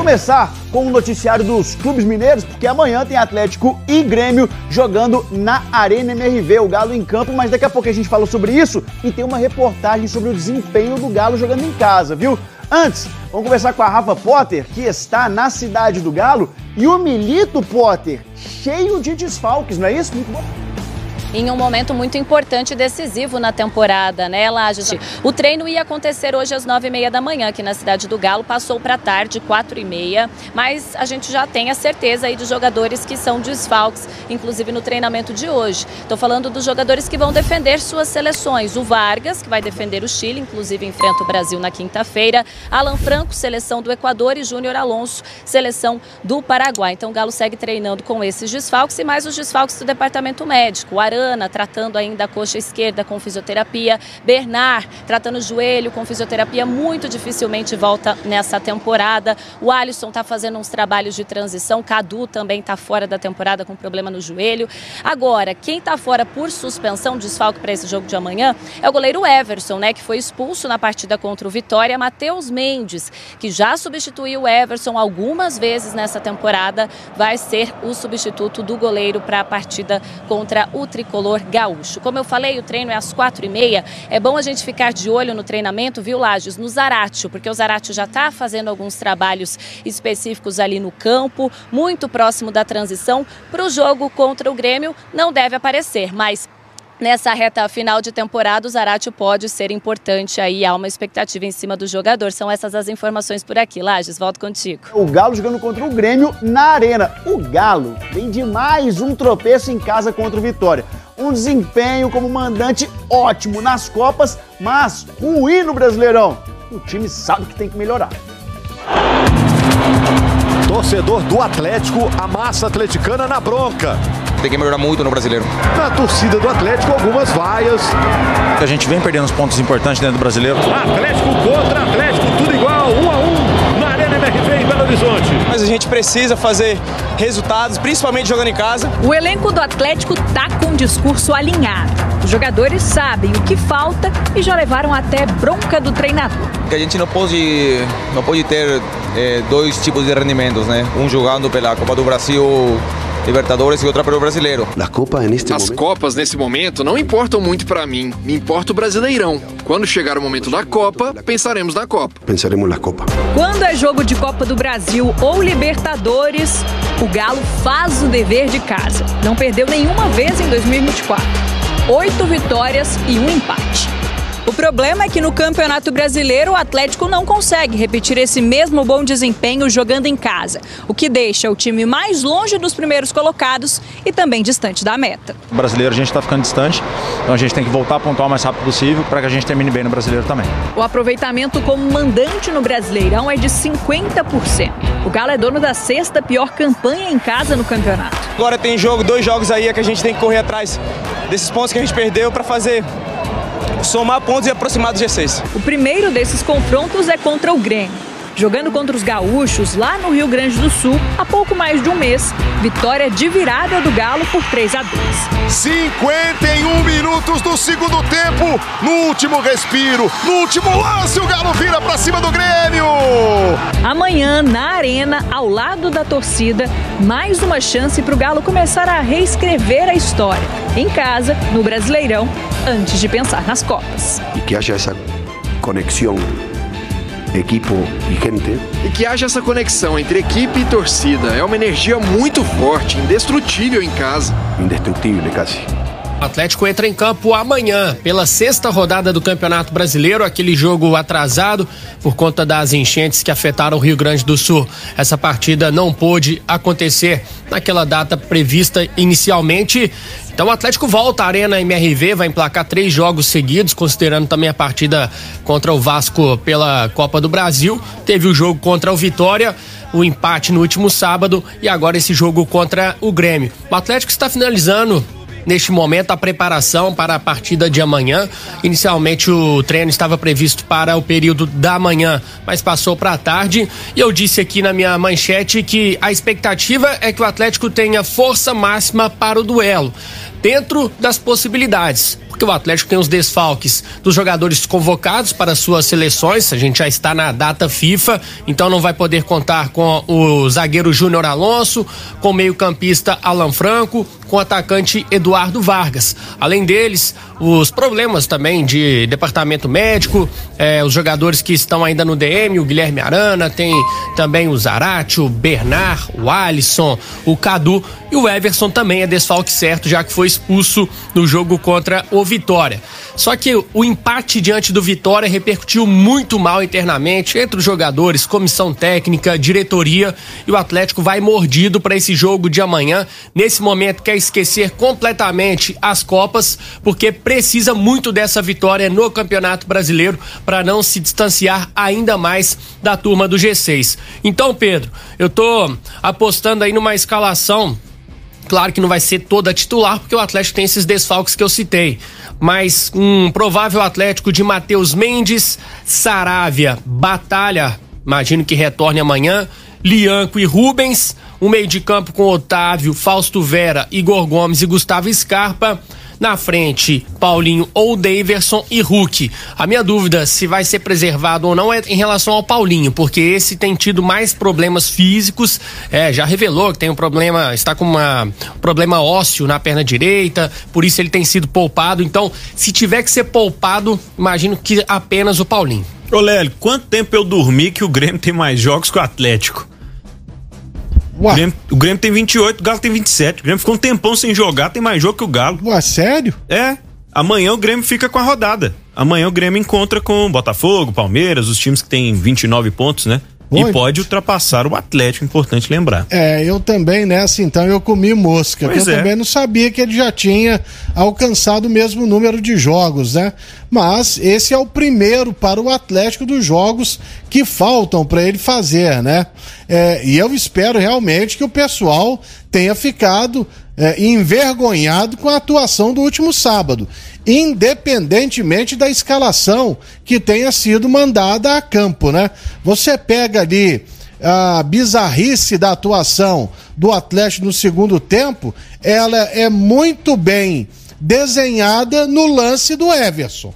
começar com o noticiário dos clubes mineiros, porque amanhã tem Atlético e Grêmio jogando na Arena MRV, o Galo em campo, mas daqui a pouco a gente fala sobre isso e tem uma reportagem sobre o desempenho do Galo jogando em casa, viu? Antes, vamos conversar com a Rafa Potter, que está na cidade do Galo, e o Milito Potter, cheio de desfalques, não é isso? Muito bom. Em um momento muito importante e decisivo na temporada, né, Lages? O treino ia acontecer hoje às 9h30 da manhã aqui na cidade do Galo, passou para tarde, 4h30, mas a gente já tem a certeza aí dos jogadores que são desfalques, inclusive no treinamento de hoje. Estou falando dos jogadores que vão defender suas seleções. O Vargas, que vai defender o Chile, inclusive enfrenta o Brasil na quinta-feira. Alan Franco, seleção do Equador, e Júnior Alonso, seleção do Paraguai. Então o Galo segue treinando com esses desfalques e mais os desfalques do departamento médico. O Arana tratando ainda a coxa esquerda com fisioterapia. Bernard tratando o joelho com fisioterapia, muito dificilmente volta nessa temporada. O Alisson está fazendo uns trabalhos de transição. Cadu também está fora da temporada com problema no joelho. Agora, quem está fora por suspensão, desfalque para esse jogo de amanhã, é o goleiro Everson, né, que foi expulso na partida contra o Vitória. Matheus Mendes, que já substituiu o Everson algumas vezes nessa temporada, vai ser o substituto do goleiro para a partida contra o Tricolor gaúcho. Como eu falei, o treino é às 4h30. É bom a gente ficar de olho no treinamento, viu, Lages? No Zaratio, porque o Zaratio já está fazendo alguns trabalhos específicos ali no campo, muito próximo da transição. Para o jogo contra o Grêmio, não deve aparecer, mas nessa reta final de temporada, o Zaratio pode ser importante aí, há uma expectativa em cima do jogador. São essas as informações por aqui. Lages, volto contigo. O Galo jogando contra o Grêmio na Arena. O Galo vem de mais um tropeço em casa contra o Vitória. Um desempenho como mandante ótimo nas Copas, mas ruim no Brasileirão. O time sabe que tem que melhorar. Torcedor do Atlético, a massa atleticana na bronca. Tem que melhorar muito no Brasileiro. Na torcida do Atlético, algumas vaias. A gente vem perdendo os pontos importantes dentro do Brasileiro. Atlético contra Atlético, tudo igual, 1-1 na Arena MRV em Belo Horizonte. Mas a gente precisa fazer resultados, principalmente jogando em casa. O elenco do Atlético tá com um discurso alinhado. Os jogadores sabem o que falta e já levaram até bronca do treinador. Que a gente não pode ter dois tipos de rendimentos, né? Um jogando pela Copa do Brasil, Libertadores, e outra pelo Brasileiro. As Copas nesse momento não importam muito para mim, me importa o Brasileirão. Quando chegar o momento da Copa, pensaremos na Copa. Quando é jogo de Copa do Brasil ou Libertadores, o Galo faz o dever de casa. Não perdeu nenhuma vez em 2024. 8 vitórias e 1 empate. O problema é que no Campeonato Brasileiro o Atlético não consegue repetir esse mesmo bom desempenho jogando em casa, o que deixa o time mais longe dos primeiros colocados e também distante da meta. O brasileiro a gente está ficando distante, então a gente tem que voltar a pontuar o mais rápido possível para que a gente termine bem no Brasileiro também. O aproveitamento como mandante no Brasileirão é de 50%. O Galo é dono da 6ª pior campanha em casa no campeonato. Agora tem dois jogos aí que a gente tem que correr atrás desses pontos que a gente perdeu para somar pontos e aproximar do G6. O primeiro desses confrontos é contra o Grêmio. Jogando contra os gaúchos lá no Rio Grande do Sul, há pouco mais de um mês, vitória de virada do Galo por 3-2. 51 minutos do segundo tempo, no último respiro, no último lance, o Galo vira pra cima do Grêmio. Amanhã, na Arena, ao lado da torcida, mais uma chance pro Galo começar a reescrever a história. Em casa, no Brasileirão, antes de pensar nas Copas. E que haja essa conexão equipo e gente. E que haja essa conexão entre equipe e torcida. É uma energia muito forte, indestrutível em casa. Indestrutível, quase. O Atlético entra em campo amanhã pela 6ª rodada do Campeonato Brasileiro, aquele jogo atrasado por conta das enchentes que afetaram o Rio Grande do Sul. Essa partida não pôde acontecer naquela data prevista inicialmente. Então o Atlético volta à Arena MRV, vai emplacar 3 jogos seguidos, considerando também a partida contra o Vasco pela Copa do Brasil. Teve o jogo contra o Vitória, o empate no último sábado e agora esse jogo contra o Grêmio. O Atlético está finalizando neste momento a preparação para a partida de amanhã. Inicialmente o treino estava previsto para o período da manhã, mas passou para a tarde, e eu disse aqui na minha manchete que a expectativa é que o Atlético tenha força máxima para o duelo, dentro das possibilidades, porque o Atlético tem os desfalques dos jogadores convocados para suas seleções. A gente já está na data FIFA, então não vai poder contar com o zagueiro Júnior Alonso, com o meio-campista Alan Franco, com o atacante Eduardo Vargas. Além deles, os problemas também de departamento médico, os jogadores que estão ainda no DM, o Guilherme Arana, tem também o Zarate, o Bernard, o Alisson, o Cadu, e o Everson também é desfalque certo, já que foi expulso no jogo contra o Vitória. Só que o empate diante do Vitória repercutiu muito mal internamente entre os jogadores, comissão técnica, diretoria, e o Atlético vai mordido para esse jogo de amanhã. Nesse momento quer esquecer completamente as Copas, porque precisa muito dessa vitória no Campeonato Brasileiro para não se distanciar ainda mais da turma do G6. Então, Pedro, eu tô apostando aí numa escalação. Claro que não vai ser toda titular, porque o Atlético tem esses desfalques que eu citei. Mas um provável Atlético de Matheus Mendes, Saravia, Batalha, imagino que retorne amanhã, Lianco e Rubens, um meio de campo com Otávio, Fausto Vera, Igor Gomes e Gustavo Scarpa. Na frente, Paulinho ou Daverson e Hulk. A minha dúvida se vai ser preservado ou não é em relação ao Paulinho, porque esse tem tido mais problemas físicos, já revelou que tem um problema, está com um problema ósseo na perna direita, por isso ele tem sido poupado. Então, se tiver que ser poupado, imagino que apenas o Paulinho. Ô Lélio, quanto tempo eu dormi que o Grêmio tem mais jogos que o Atlético? O Grêmio tem 28, o Galo tem 27. O Grêmio ficou um tempão sem jogar, tem mais jogo que o Galo. Ué, sério? É. Amanhã o Grêmio fica com a rodada. Amanhã o Grêmio encontra com Botafogo, Palmeiras, os times que tem 29 pontos, né? E pode ultrapassar o Atlético, importante lembrar. Eu também nessa, então, eu comi mosca. Eu também não sabia que ele já tinha alcançado o mesmo número de jogos, né? Mas esse é o primeiro para o Atlético dos jogos que faltam para ele fazer, né? E eu espero realmente que o pessoal tenha ficado envergonhado com a atuação do último sábado, independentemente da escalação que tenha sido mandada a campo, né? Você pega ali a bizarrice da atuação do Atlético no segundo tempo, ela é muito bem desenhada no lance do Everson.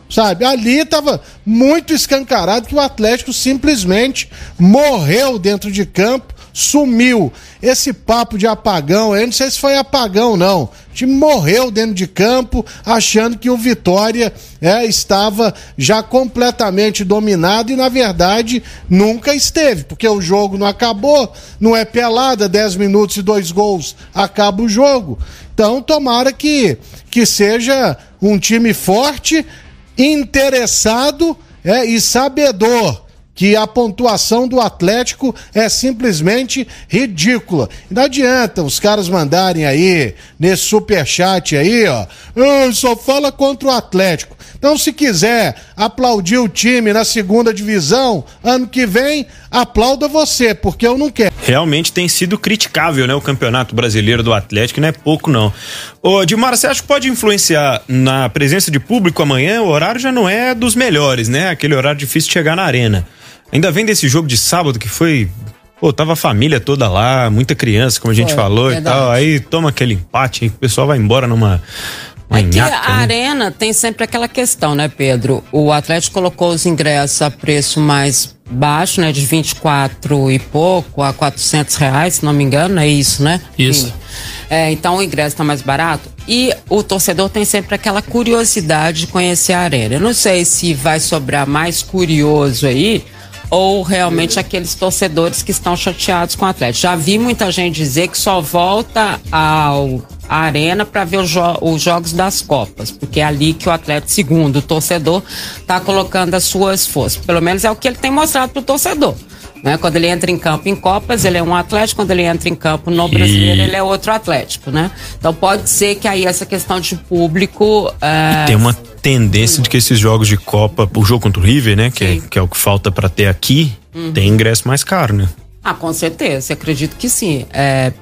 Sabe, ali estava muito escancarado que o Atlético simplesmente morreu dentro de campo, sumiu. Esse papo de apagão, eu não sei se foi apagão não, o time morreu dentro de campo achando que o Vitória estava já completamente dominado e na verdade nunca esteve, porque o jogo não acabou, não é pelada, 10 minutos e 2 gols acaba o jogo. Então tomara que seja um time forte, interessado e sabedor que a pontuação do Atlético é simplesmente ridícula. Não adianta os caras mandarem aí, nesse superchat aí, só fala contra o Atlético. Então, se quiser aplaudir o time na segunda divisão, ano que vem, aplauda você, porque eu não quero. Realmente tem sido criticável, né, o Campeonato Brasileiro do Atlético, não é pouco não. Ô, Dilmar, você acha que pode influenciar na presença de público amanhã? O horário já não é dos melhores, né? Aquele horário difícil de chegar na arena. Ainda vem desse jogo de sábado que foi... tava a família toda lá, muita criança, como a gente falou e tal. Aí toma aquele empate, aí o pessoal vai embora numa... Aqui a arena tem sempre aquela questão, né, Pedro? O Atlético colocou os ingressos a preço mais baixo, né, de 24 e pouco a R$400, se não me engano, é isso, né? Isso. Então o ingresso tá mais barato e o torcedor tem sempre aquela curiosidade de conhecer a arena. Eu não sei se vai sobrar mais curioso aí ou realmente aqueles torcedores que estão chateados com o Atlético. Já vi muita gente dizer que só volta à arena para ver os jogos das Copas, porque é ali que o Atlético, segundo o torcedor, está colocando as suas forças. Pelo menos é o que ele tem mostrado pro torcedor. Né? Quando ele entra em campo em Copas, ele é um Atlético, quando ele entra em campo no Brasileiro, ele é outro Atlético, né? Então pode ser que aí essa questão de público... Tem uma tendência de que esses jogos de Copa, o jogo contra o River, né? Que é o que falta para ter aqui, tem ingresso mais caro, né? Com certeza, acredito que sim.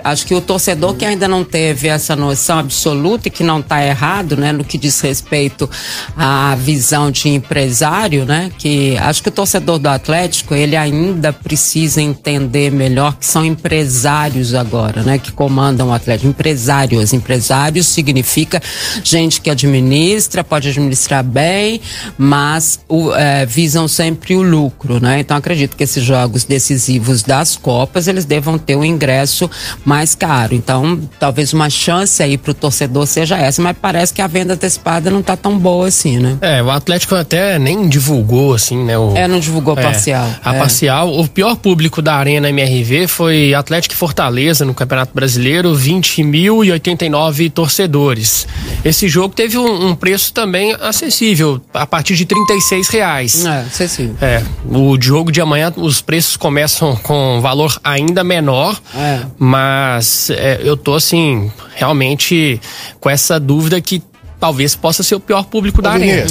Acho que o torcedor que ainda não teve essa noção absoluta e que não está errado, né, no que diz respeito à visão de empresário, né, que acho que o torcedor do Atlético, ele ainda precisa entender melhor que são empresários agora, né, que comandam o Atlético. Empresários significa gente que administra, pode administrar bem, mas visam sempre o lucro, né? Então acredito que esses jogos decisivos das Copas, eles devam ter um ingresso mais caro. Então, talvez uma chance aí pro torcedor seja essa, mas parece que a venda antecipada não tá tão boa assim, né? O Atlético até nem divulgou, assim, né? Não divulgou parcial. A parcial. O pior público da Arena MRV foi Atlético e Fortaleza no Campeonato Brasileiro, 20.089 torcedores. Esse jogo teve um preço também acessível, a partir de R$36. Acessível. O jogo de amanhã, os preços começam com valor ainda menor, mas eu tô assim, realmente com essa dúvida que talvez possa ser o pior público da Arena.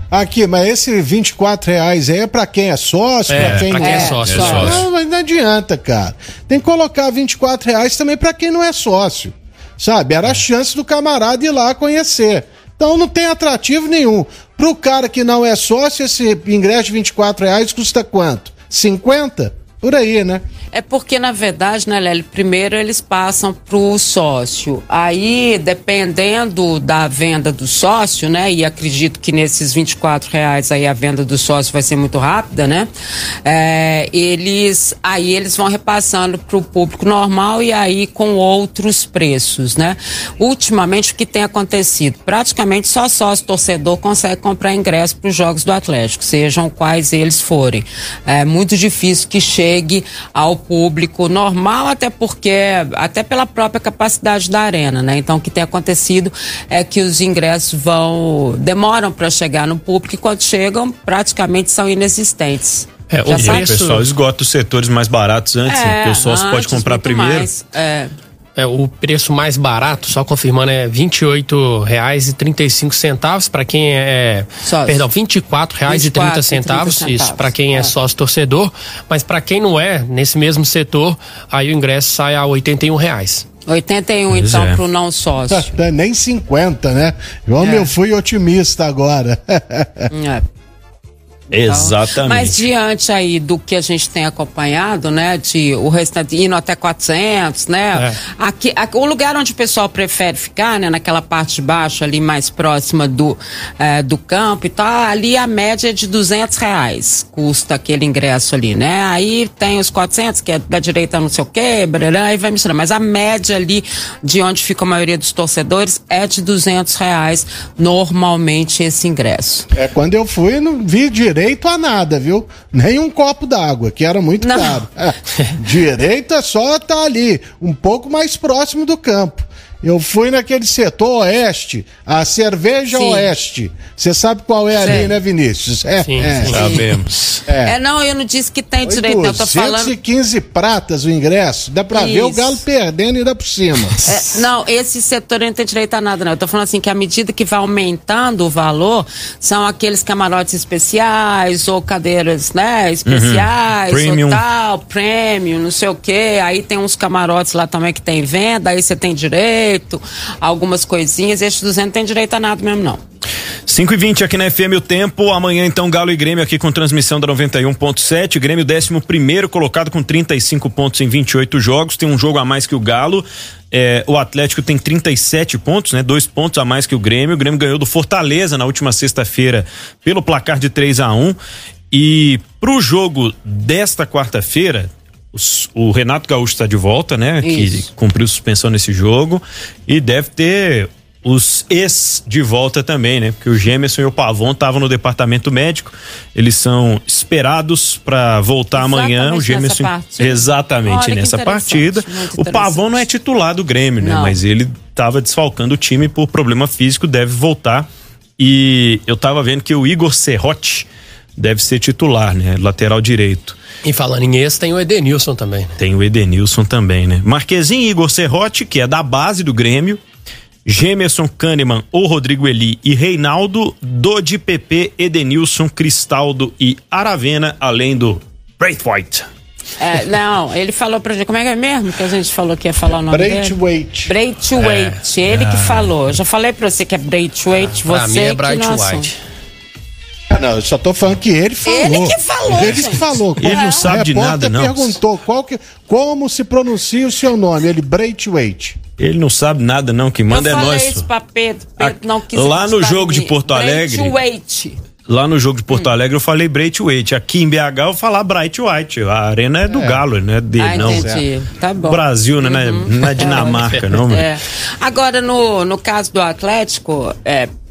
Aqui, mas esse R$24 aí é pra quem é sócio? Pra quem é sócio. Não, mas não adianta, cara. Tem que colocar R$24 também pra quem não é sócio. Sabe? Era a chance do camarada ir lá conhecer. Então não tem atrativo nenhum. Pro cara que não é sócio, esse ingresso de R$24 custa quanto? 50? Por aí, né? É porque, na verdade, né, Lélio, primeiro eles passam pro sócio. Aí, dependendo da venda do sócio, né, e acredito que nesses R$24 aí a venda do sócio vai ser muito rápida, né, eles vão repassando pro público normal e aí com outros preços, né. Ultimamente, o que tem acontecido? Praticamente só sócio torcedor consegue comprar ingresso pros jogos do Atlético, sejam quais eles forem. É muito difícil que chegue ao público normal, até pela própria capacidade da arena, né? Então o que tem acontecido é que os ingressos demoram para chegar no público e quando chegam praticamente são inexistentes. O pessoal esgota os setores mais baratos antes, né? Porque o sócio pode comprar primeiro. O preço mais barato, só confirmando, é R$28,35 para quem é sócio. Perdão, R$24,30, isso, para quem é sócio torcedor, mas para quem não é, nesse mesmo setor, aí o ingresso sai a R$81. 81 então pro não sócio. Nem 50, né? Eu fui otimista agora. Exatamente. Mas diante aí do que a gente tem acompanhado, né, de o restante indo até 400, né, aqui, o lugar onde o pessoal prefere ficar, né, naquela parte de baixo ali mais próxima do campo e tal, ali a média é de R$200 custa aquele ingresso ali, né, aí tem os 400 que é da direita não sei o que, aí vai misturando, mas a média ali de onde fica a maioria dos torcedores é de R$200 normalmente esse ingresso. Quando eu fui não vi direito a nada, viu? Nem um copo d'água, que era muito caro. Direito é só estar ali, um pouco mais próximo do campo. Eu fui naquele setor oeste, a Cerveja Oeste. Você sabe qual é ali, né, Vinícius? Sim. Sabemos. Não, eu não disse que tem direito, eu tô falando... 215 pratas o ingresso, dá pra ver o Galo perdendo e ainda por cima. Não, esse setor não tem direito a nada, não. Eu tô falando assim, que à medida que vai aumentando o valor, são aqueles camarotes especiais, ou cadeiras, né, especiais, Premium. ou tal, premium, não sei o quê. Aí tem uns camarotes lá também que tem venda, aí você tem direito, algumas coisinhas, esse 200 não tem direito a nada mesmo, não. 5h20 aqui na FM o tempo, amanhã então Galo e Grêmio aqui com transmissão da 91.7, Grêmio 11º colocado com 35 pontos em 28 jogos, tem um jogo a mais que o Galo, o Atlético tem 37 pontos, né? 2 pontos a mais que o Grêmio ganhou do Fortaleza na última sexta-feira pelo placar de 3-1 e pro jogo desta quarta-feira, o Renato Gaúcho está de volta, né? Isso. Que cumpriu suspensão nesse jogo e deve ter os ex de volta também, né? Porque o Gemerson e o Pavon estavam no departamento médico, eles são esperados para voltar amanhã. O Gemerson exatamente nessa partida. O Pavon não é titular do Grêmio, né? Mas ele estava desfalcando o time por problema físico, deve voltar. E eu tava vendo que o Igor Serrote deve ser titular, né? Lateral direito. E falando em esse, tem o Edenilson também. Tem o Edenilson também, né? Marquezinho e Igor Serrote, que é da base do Grêmio. Gemerson, Kahneman ou Rodrigo Eli e Reinaldo, Dodi, PP, Edenilson, Cristaldo e Aravena, além do Braithwaite. Não, ele falou pra gente, como é que é mesmo que a gente falou que ia falar o nome dele? Braithwaite. Braithwaite, ele que falou. Eu já falei pra você que é Braithwaite, Pra mim é Braithwaite. Não, eu só tô falando que ele falou. Ele que falou, Ele gente. que falou. Ele não sabe de nada, não. Perguntou como se pronuncia o seu nome. Ele, Braithwaite. Ele não sabe nada, não. Que manda é nós. Eu falei isso pra Pedro não quis lá no acreditar jogo em de mim. Porto Alegre. Braithwaite. Lá no jogo de Porto Alegre eu falei Braithwaite. Aqui em BH eu falar Braithwaite. A arena é do Galo, não é dele, não. Entendi. Tá bom. Brasil, né? Não é Dinamarca, não. Agora, no caso do Atlético,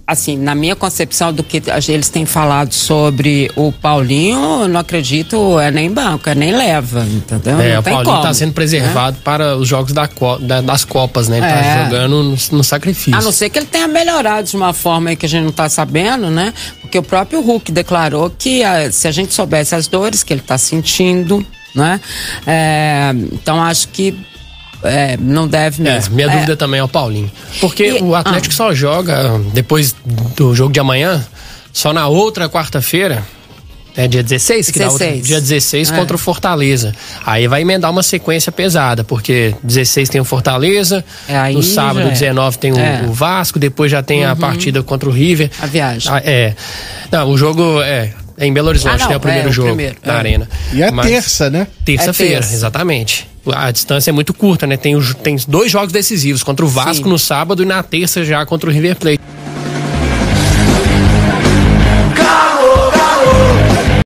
assim, na minha concepção do que eles têm falado sobre o Paulinho, eu não acredito, nem banco, nem leva, entendeu? Não o tem Paulinho como, tá sendo preservado para os jogos das Copas, né? Ele tá jogando no sacrifício. A não ser que ele tenha melhorado de uma forma aí que a gente não tá sabendo, né? Porque o próprio Hulk declarou que se a gente soubesse as dores que ele tá sentindo, né? Então acho que não deve mesmo. Minha dúvida também é o Paulinho. Porque o Atlético só joga depois do jogo de amanhã, só na outra quarta-feira. É dia 16? Dia 16 contra o Fortaleza. Aí vai emendar uma sequência pesada, porque 16 tem o Fortaleza, no sábado 19 tem o Vasco, depois já tem a partida contra o River. A viagem. Não, o jogo é em Belo Horizonte, né? O primeiro jogo da Arena. E terça, né? Terça-feira, exatamente. A distância é muito curta, né? Tem 2 jogos decisivos, contra o Vasco no sábado e na terça já contra o River Plate.